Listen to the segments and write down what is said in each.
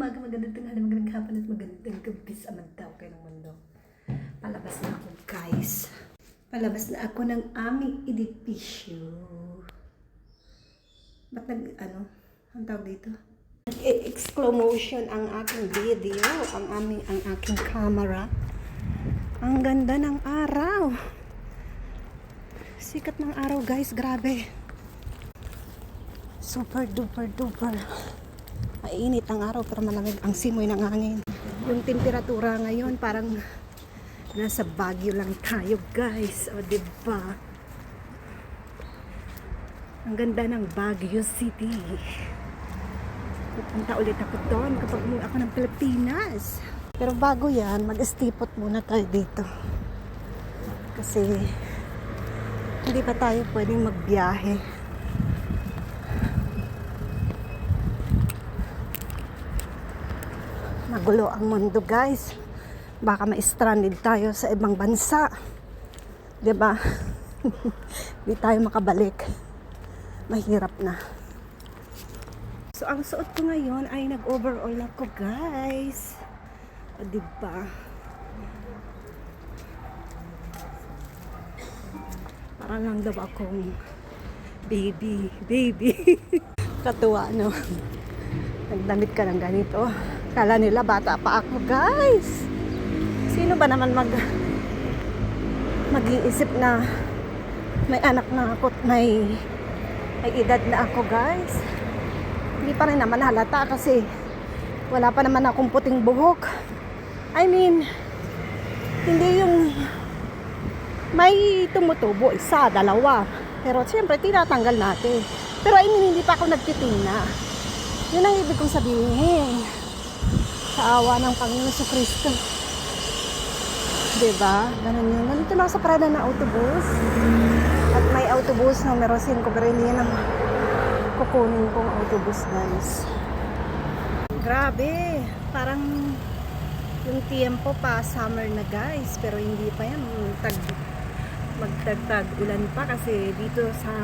umaga, magandang tanghali, magandang hapon at magandang gabi sa amang kayo ng mundo. Palabas na ako guys. Palabas na ako ng aming edipisyo. Ba't ang tawag dito? Nag-exclamation ang aking video, ang aking camera. Ang ganda ng araw. Sikat ng araw guys, grabe. Super duper duper. Mainit ang araw pero malamig ang simoy ng hangin. Yung temperatura ngayon parang nasa Baguio lang tayo guys. O diba? Ang ganda ng Baguio City. Pupunta ulit ako doon kapag umuwi ako ng Pilipinas. Pero bago yan, mag-stipot muna tayo dito. Kasi hindi pa tayo pwedeng magbiyahe. Magulo ang mundo guys. Baka ma-stranded tayo sa ibang bansa. 'Di ba? Hindi tayo makabalik. Mahirap na. So ang suot ko ngayon ay nag-overall ako guys. O 'di ba? Para lang daw akong baby. Katuwa no. Nagdamit ka ng ganito. Kala nila bata pa ako guys. Sino ba naman mag-iisip na may anak na ako at may edad na ako guys. Hindi pa rin naman halata kasi wala pa naman akong puting buhok. I mean, hindi yung may tumutubo, isa, dalawa. Pero siyempre tinatanggal natin. Pero I mean, hindi pa ako nagtitingna. Yun ang ibig kong sabihin. Sa awa ng Panginoon sa Kristo. Diba? Ganun yun. Nandito lang sa parada ng autobus. At may autobus numero 5 pero hindi yan ang kukunin kong autobus guys. Grabe. Parang yung tiempo pa summer na guys. Pero hindi pa yan. Magtagtag ulan pa kasi dito sa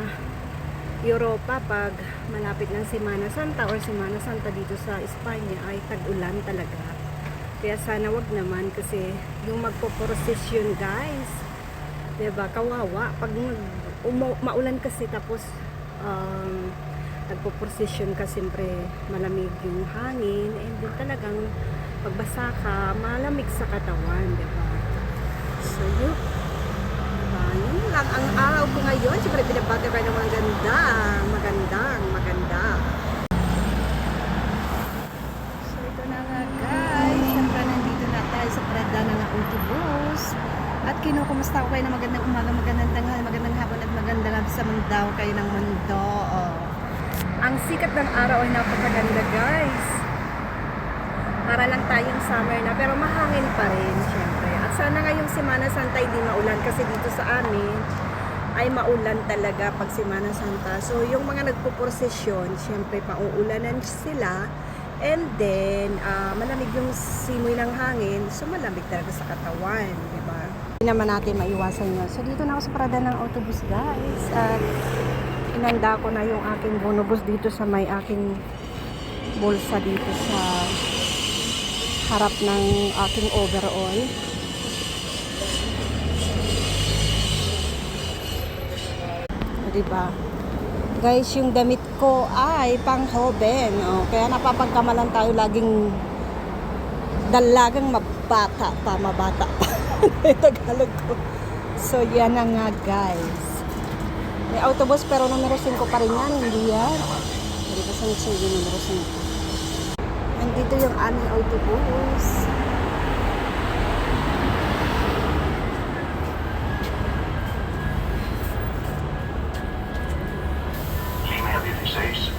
Europa pag malapit ng Semana Santa or Semana Santa dito sa Espanya ay tag-ulan talaga. Kaya sana wag naman kasi yung magpo-procession guys, 'di ba? Kawawa pag maulan kasi tapos nagpo-procession ka siyempre malamig yung hangin and then talagang pagbasa ka malamig sa katawan, 'di ba? So yun lang ang araw ko ngayon. Siyempre pinabati ko ng mga maganda. So ito na nga guys. Siyempre nandito na tayo sa parada ng autobus. At kinukumusta ko kayo na magandang umaga, magandang tanghali, magandang hapon at magandang gabi sa mundaw kayo ng mundo. Oh. Ang sikat ng araw ay napakaganda guys. Para lang tayong summer na pero mahangin pa rin siyempre. At sana ngayong Semana Santa hindi maulan kasi dito sa amin ay maulan talaga pag Semana Santa. So yung mga nagpo-prosesyon, siyempre pauulanan sila and then malamig yung simoy ng hangin, so malamig talaga sa katawan, di ba? Hindi naman natin maiwasan yun. So dito na ako sa parada ng autobus guys at inanda ko na yung aking bonobus dito sa may aking bulsa dito sa harap ng aking overall. Diba? Guys, yung damit ko ay pang hoben. Oh, kaya napapagkamalan tayo laging dalagang mabata pa. Tagalog ko. So, yan na nga guys. May autobus pero numero 5 pa rin yan. Hindi yan. Hindi pa sa yung numero 5. Nandito yung aming autobus.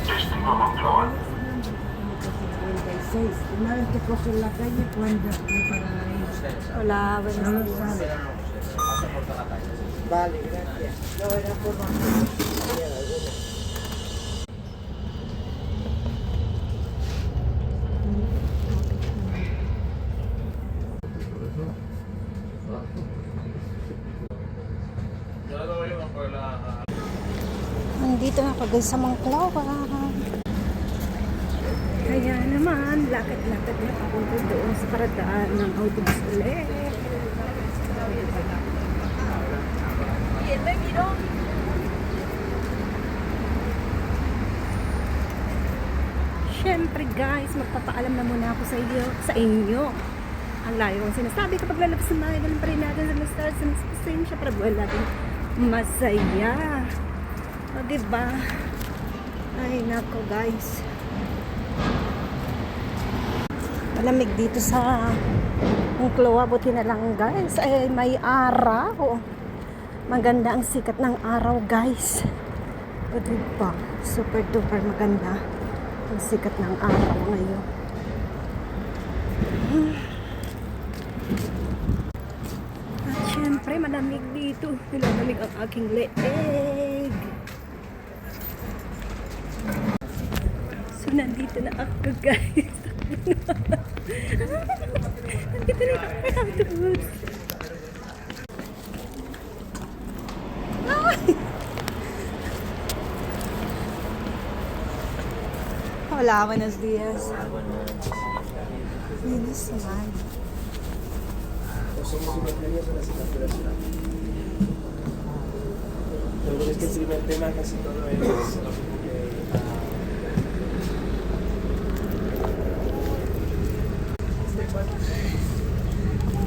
Destino Moncloa. Una vez que coges la calle, cuando para ir. Hola, buenos No lo días. sabes. Vale, gracias. No era por Nandito na ako guys sa Monclova. Kaya naman, lakad-lakad na papunta doon sa paradaan ng autobus ulit. Siyempre guys, magpapaalam na muna ako sa inyo. Ang layo kong sinasabi kapag lalabas ng bahay, ganun pa rin natin sa stars and pasensya para buwan natin masaya. O diba? Ay nako guys. Malamig dito sa Moncloa, buti na lang guys. Ay may araw. Maganda ang sikat ng araw guys. O diba? Super duper maganda ang sikat ng araw ngayon. At syempre malamig dito. Nilalamig ang aking leeg. So nandito na ako guys. Nandito na ako sa autobus. Hola, buenos días. Buenos naman. Lo que es que el primer tema casi todo es lo mismo que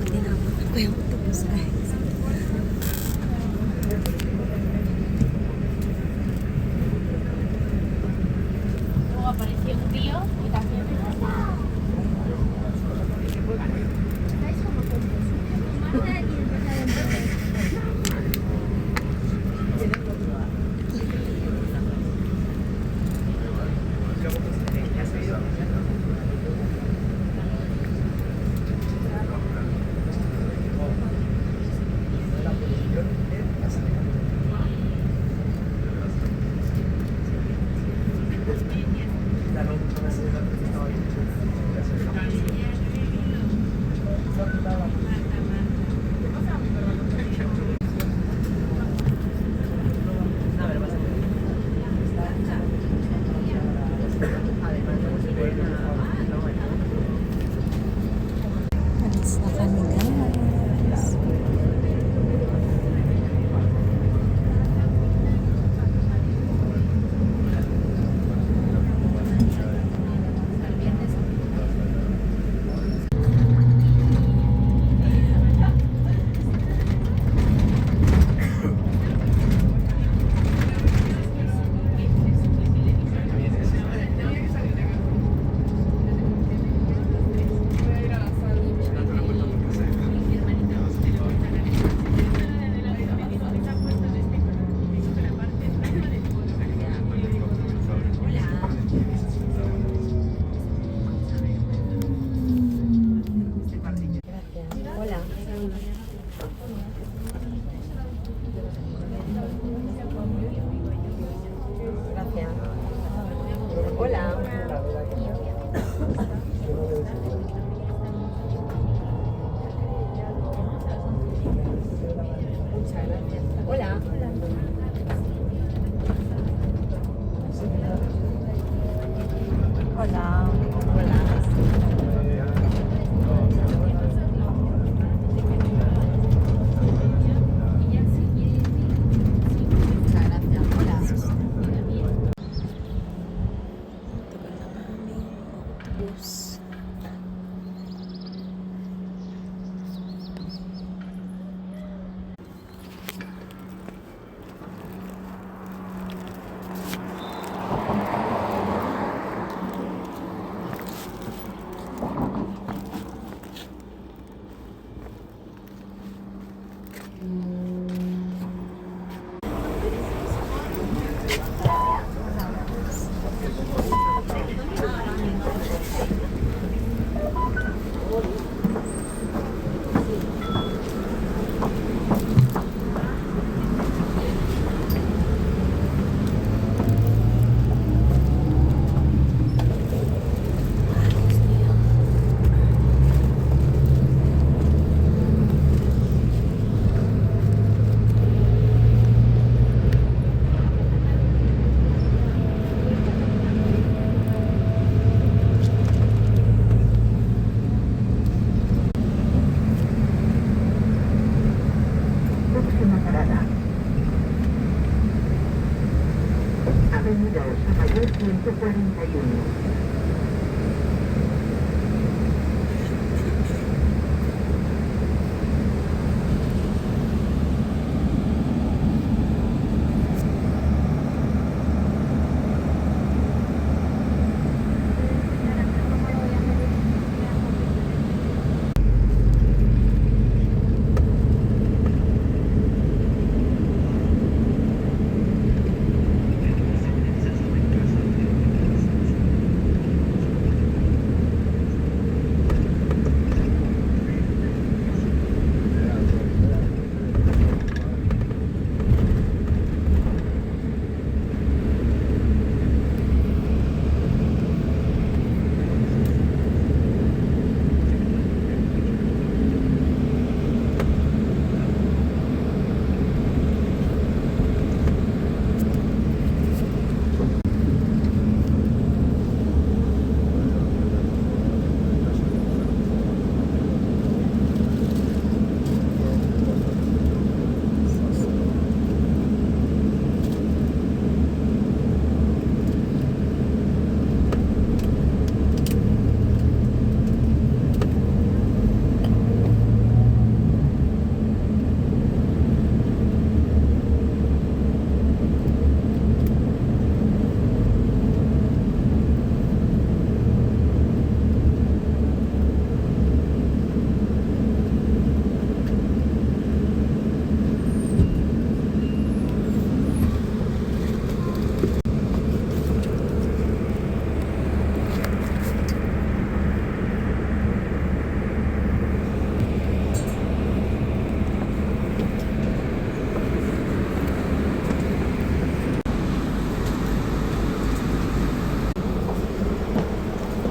Tinapot ko yung autobus guys. Apareció un tío y también Alis na kami guys. Hola. Bus.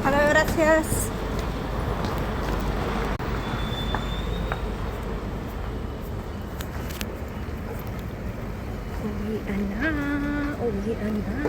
Hello, gracias. Uwian na. Uwian na.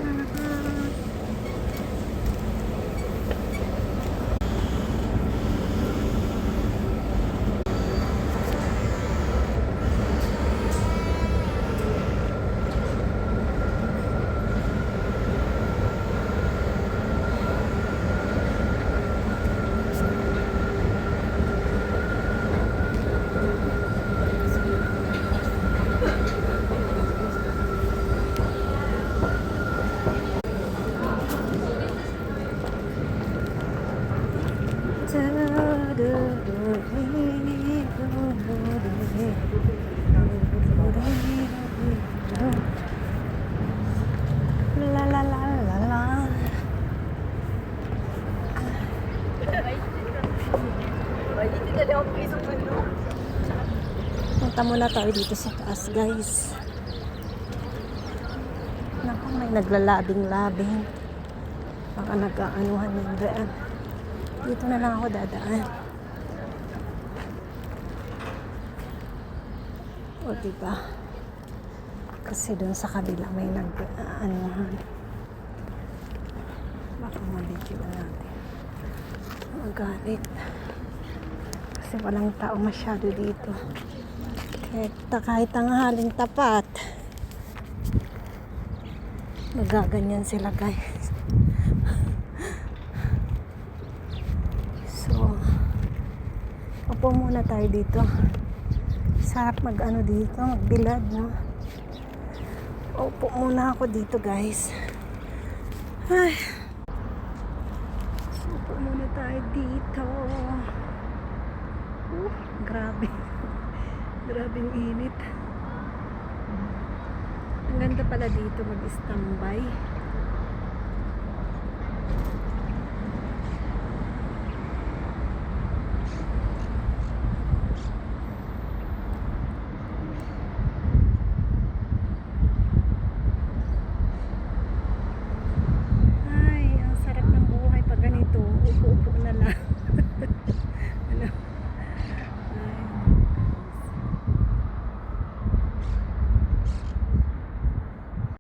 La la la la la. Punta muna tayo dito sa taas, guys. Naku, may naglalabing-labing. Baka nagkaanuhan ng daan. Dito na lang ako dadaan. O diba? Kasi doon sa kabila may nag-anuhan. Baka mabidyo natin. Magalit. Kasi walang tao masyado dito. Kahit tanghaling tapat, magaganyan sila, guys. So, upo muna tayo dito. Sarap mag-ano dito, magbilad, no? Upo muna ako dito, guys. Ay. So, upo muna tayo dito. Grabe. Grabing init. Ang ganda pala dito mag-standby.